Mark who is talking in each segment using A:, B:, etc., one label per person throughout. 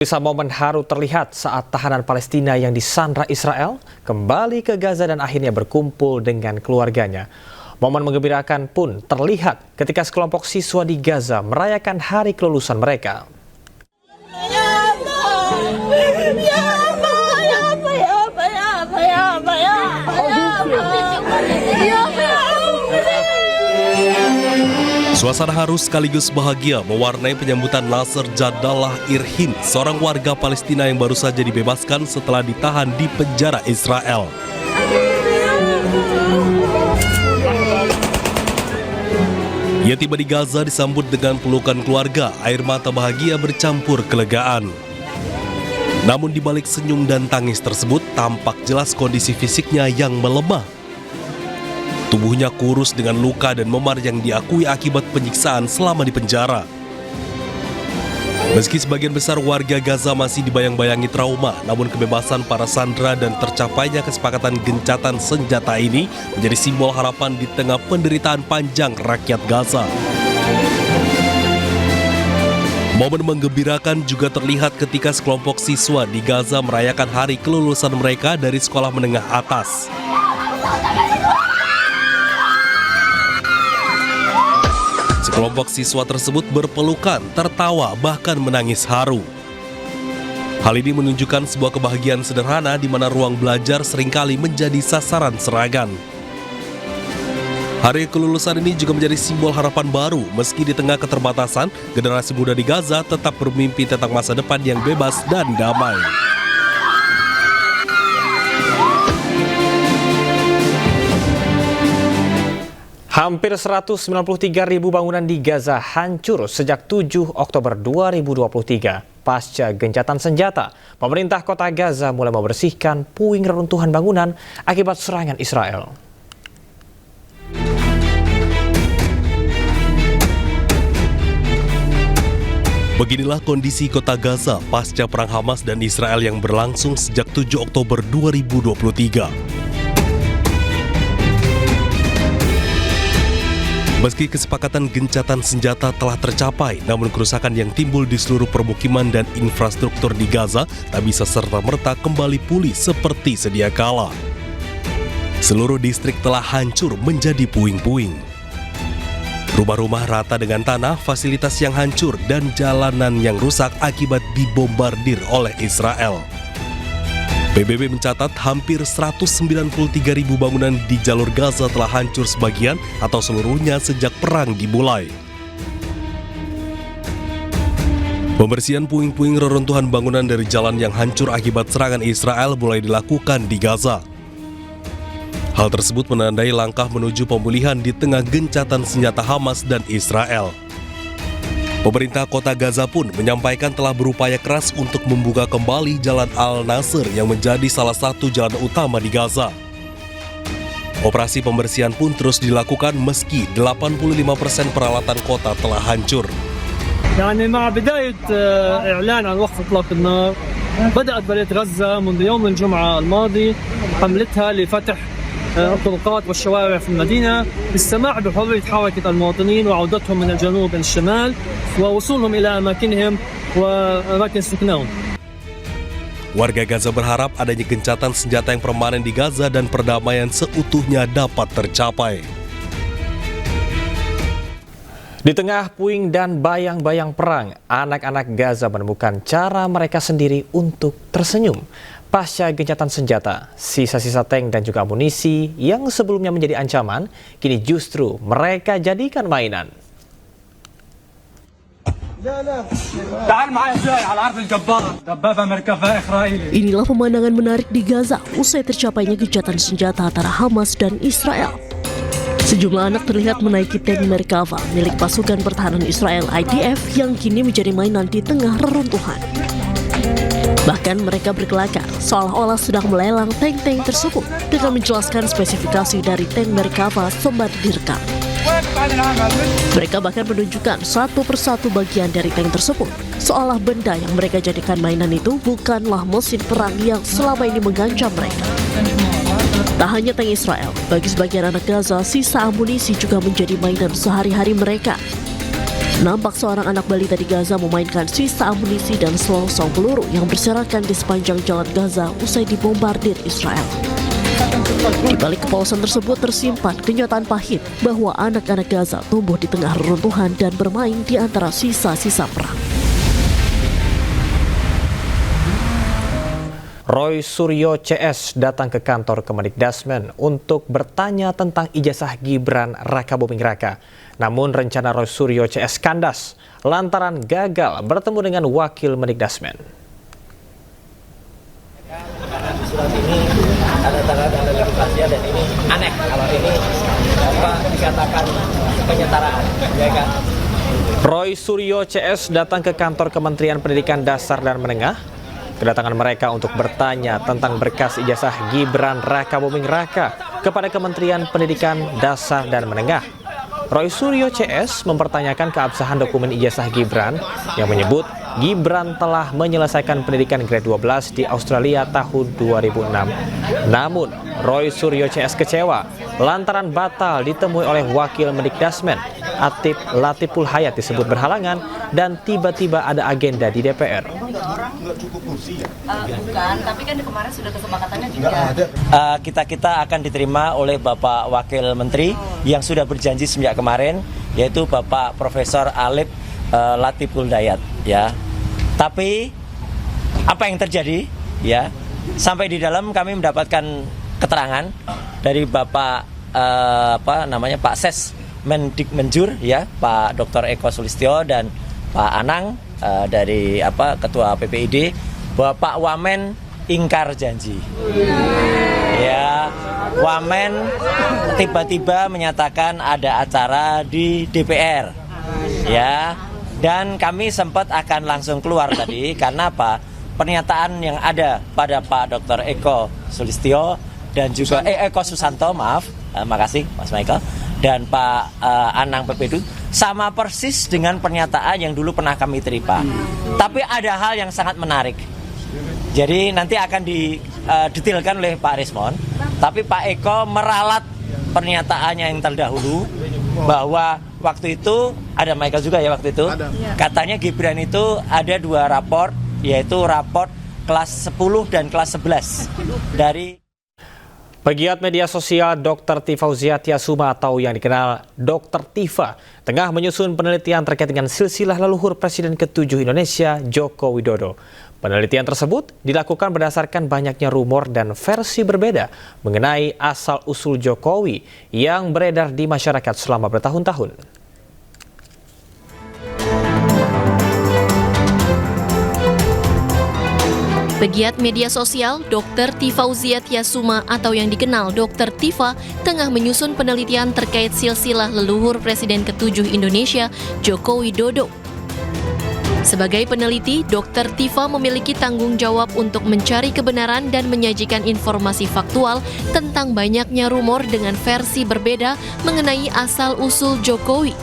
A: Bisa momen haru terlihat saat tahanan Palestina yang disandra Israel kembali ke Gaza dan akhirnya berkumpul dengan keluarganya. Momen menggembirakan pun terlihat ketika sekelompok siswa di Gaza merayakan hari kelulusan mereka.
B: Suasana haru sekaligus bahagia mewarnai penyambutan Nasser Jadallah Irhin, seorang warga Palestina yang baru saja dibebaskan setelah ditahan di penjara Israel. Ia tiba di Gaza disambut dengan pelukan keluarga, air mata bahagia bercampur kelegaan. Namun di balik senyum dan tangis tersebut tampak jelas kondisi fisiknya yang melemah. Tubuhnya kurus dengan luka dan memar yang diakui akibat penyiksaan selama di penjara. Meski sebagian besar warga Gaza masih dibayang-bayangi trauma, namun kebebasan para sandera dan tercapainya kesepakatan gencatan senjata ini menjadi simbol harapan di tengah penderitaan panjang rakyat Gaza. Momen menggembirakan juga terlihat ketika sekelompok siswa di Gaza merayakan hari kelulusan mereka dari sekolah menengah atas. Sekelompok siswa tersebut berpelukan, tertawa, bahkan menangis haru. Hal ini menunjukkan sebuah kebahagiaan sederhana di mana ruang belajar seringkali menjadi sasaran serangan. Hari kelulusan ini juga menjadi simbol harapan baru, meski di tengah keterbatasan, generasi muda di Gaza tetap bermimpi tentang masa depan yang bebas dan damai.
A: Hampir 193.000 bangunan di Gaza hancur sejak 7 Oktober 2023. Pasca gencatan senjata, pemerintah kota Gaza mulai membersihkan puing reruntuhan bangunan akibat serangan Israel.
B: Beginilah kondisi kota Gaza pasca perang Hamas dan Israel yang berlangsung sejak 7 Oktober 2023. Meski kesepakatan gencatan senjata telah tercapai, namun kerusakan yang timbul di seluruh permukiman dan infrastruktur di Gaza tak bisa serta-merta kembali pulih seperti sedia kala. Seluruh distrik telah hancur menjadi puing-puing. Rumah-rumah rata dengan tanah, fasilitas yang hancur, dan jalanan yang rusak akibat dibombardir oleh Israel. PBB mencatat hampir 193.000 bangunan di jalur Gaza telah hancur sebagian atau seluruhnya sejak perang dimulai. Pembersihan puing-puing reruntuhan bangunan dari jalan yang hancur akibat serangan Israel mulai dilakukan di Gaza. Hal tersebut menandai langkah menuju pemulihan di tengah gencatan senjata Hamas dan Israel. Pemerintah kota Gaza pun menyampaikan telah berupaya keras untuk membuka kembali Jalan Al-Nasr yang menjadi salah satu jalan utama di Gaza. Operasi pembersihan pun terus dilakukan meski 85% peralatan kota telah hancur.
C: يعني مع بداية إعلان عن وقف إطلاق النار بدأت بلدية غزة منذ يوم الجمعة الماضي حملتها لفتح الطرقات والشوارع في المدينة للسماح بحرية حركة المواطنين وعودتهم من الجنوب إلى الشمال ووصولهم إلى أماكنهم وأماكن سكنهم.
B: Warga Gaza berharap adanya gencatan senjata yang permanen di Gaza dan perdamaian seutuhnya dapat tercapai.
A: Di tengah puing dan bayang-bayang perang, anak-anak Gaza menemukan cara mereka sendiri untuk tersenyum. Pasca gencatan senjata, sisa-sisa tank dan juga amunisi yang sebelumnya menjadi ancaman, kini justru mereka jadikan mainan.
D: Inilah pemandangan menarik di Gaza usai tercapainya gencatan senjata antara Hamas dan Israel. Sejumlah anak terlihat menaiki tank Merkava milik pasukan pertahanan Israel IDF yang kini menjadi mainan di tengah reruntuhan. Bahkan mereka berkelakar seolah-olah sedang melelang tank-tank tersebut dengan menjelaskan spesifikasi dari tank Merkava sembari direkam. Mereka bahkan menunjukkan satu persatu bagian dari tank tersebut, seolah benda yang mereka jadikan mainan itu bukanlah mesin perang yang selama ini mengancam mereka. Tak hanya tank Israel, bagi sebagian anak Gaza, sisa amunisi juga menjadi mainan sehari-hari mereka. Nampak seorang anak balita di Gaza memainkan sisa amunisi dan selongsong peluru yang berserakan di sepanjang jalan Gaza usai dibombardir Israel. Di balik kepolosan tersebut tersimpan kenyataan pahit bahwa anak-anak Gaza tumbuh di tengah reruntuhan dan bermain di antara sisa-sisa perang.
A: Roy Suryo CS datang ke kantor Kemendikdasmen untuk bertanya tentang ijazah Gibran Raka Buming Raka. Namun rencana Roy Suryo CS kandas lantaran gagal bertemu dengan Wakil Mendikdasmen.
E: Surat ini ada tanda legitimasinya dan ini aneh kalau ini dikatakan penyetaraan, ya kan?
A: Roy Suryo CS datang ke kantor Kementerian Pendidikan Dasar dan Menengah. Kedatangan mereka untuk bertanya tentang berkas ijazah Gibran Raka Buming Raka kepada Kementerian Pendidikan Dasar dan Menengah. Roy Suryo CS mempertanyakan keabsahan dokumen ijazah Gibran yang menyebut Gibran telah menyelesaikan pendidikan grade 12 di Australia tahun 2006. Namun, Roy Suryo CS kecewa lantaran batal ditemui oleh Wakil Mendikdasmen. Atif Latiful Hayat disebut berhalangan dan tiba-tiba ada agenda di DPR.
F: Bukan, tapi kan kemarin sudah kesepakatannya juga.
E: Kita akan diterima oleh Bapak Wakil Menteri yang sudah berjanji sejak kemarin, yaitu Bapak Profesor Alif Latiful Hayat, ya. Tapi apa yang terjadi, ya? Sampai di dalam kami mendapatkan keterangan dari Bapak Pak Ses Mendikmenjur, ya, Pak Dr. Eko Sulistyo dan Pak Anang dari Ketua PPID, bahwa Pak Wamen ingkar janji. Ya, Wamen tiba-tiba menyatakan ada acara di DPR. Ya, dan kami sempat akan langsung keluar tadi karena apa? Pernyataan yang ada pada Pak Dr. Eko Sulistyo dan juga Eko Susanto, maaf, makasih Mas Michael, dan Pak Anang PPD sama persis dengan pernyataan yang dulu pernah kami terima. Tapi ada hal yang sangat menarik. Jadi nanti akan didetailkan oleh Pak Rismon. Tapi Pak Eko meralat pernyataannya yang terdahulu bahwa waktu itu ada Michael juga ya waktu itu. Katanya Gibran itu ada 2 raport, yaitu raport kelas 10 dan kelas 11 dari
A: Pegiat media sosial Dr. Tifauziah Tiasuma atau yang dikenal Dr. Tifa tengah menyusun penelitian terkait dengan silsilah leluhur Presiden ke-7 Indonesia Joko Widodo. Penelitian tersebut dilakukan berdasarkan banyaknya rumor dan versi berbeda mengenai asal-usul Jokowi yang beredar di masyarakat selama bertahun-tahun.
D: Pegiat media sosial Dr. Tifauziah Tiasuma atau yang dikenal Dr. Tifa tengah menyusun penelitian terkait silsilah leluhur Presiden ke-7 Indonesia Joko Widodo. Sebagai peneliti, Dr. Tifa memiliki tanggung jawab untuk mencari kebenaran dan menyajikan informasi faktual tentang banyaknya rumor dengan versi berbeda mengenai asal-usul Jokowi.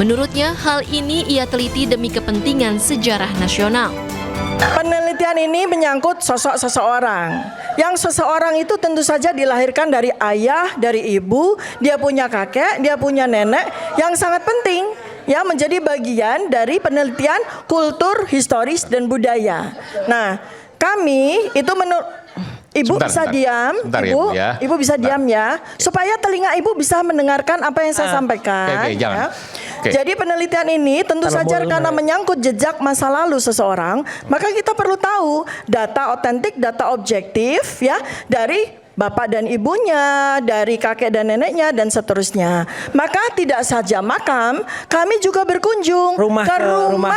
D: Menurutnya, hal ini ia teliti demi kepentingan sejarah nasional.
G: Penelitian ini menyangkut sosok seseorang. Yang seseorang itu tentu saja dilahirkan dari ayah, dari ibu, dia punya kakek, dia punya nenek yang sangat penting ya menjadi bagian dari penelitian kultur, historis dan budaya. Nah, kami itu Ibu bisa diam, Ibu, ya. Ibu bisa diam ya, supaya telinga Ibu bisa mendengarkan apa yang saya sampaikan.
H: Jangan.
G: Ya. Jadi penelitian ini tentu saja karena menyangkut jejak masa lalu seseorang, maka kita perlu tahu data otentik, data objektif ya dari bapak dan ibunya, dari kakek dan neneknya, dan seterusnya. Maka tidak saja makam, kami juga berkunjung ke rumah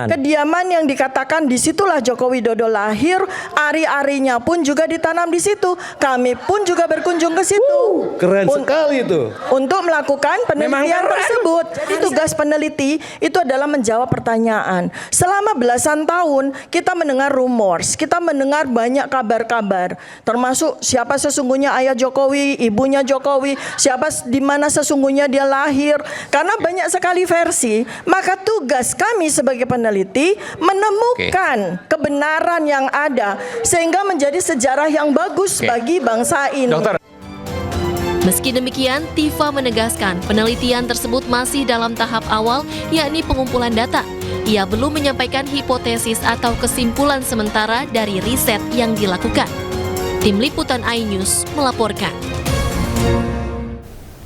G: kediaman yang dikatakan disitulah Joko Widodo lahir, ari-arinya pun juga ditanam di situ. Kami pun juga berkunjung ke situ.
H: Keren sekali itu.
G: Untuk melakukan penelitian tersebut. Jadi tugas peneliti itu adalah menjawab pertanyaan. Selama belasan tahun kita mendengar rumors, kita mendengar banyak kabar-kabar, termasuk siapa sesungguhnya ayah Jokowi, ibunya Jokowi, siapa di mana sesungguhnya dia lahir. Karena banyak sekali versi, maka tugas kami sebagai peneliti menemukan kebenaran yang ada sehingga menjadi sejarah yang bagus bagi bangsa ini.
I: Meski demikian, Tifa menegaskan penelitian tersebut masih dalam tahap awal, yakni pengumpulan data. Ia belum menyampaikan hipotesis atau kesimpulan sementara dari riset yang dilakukan. Tim Liputan iNews melaporkan.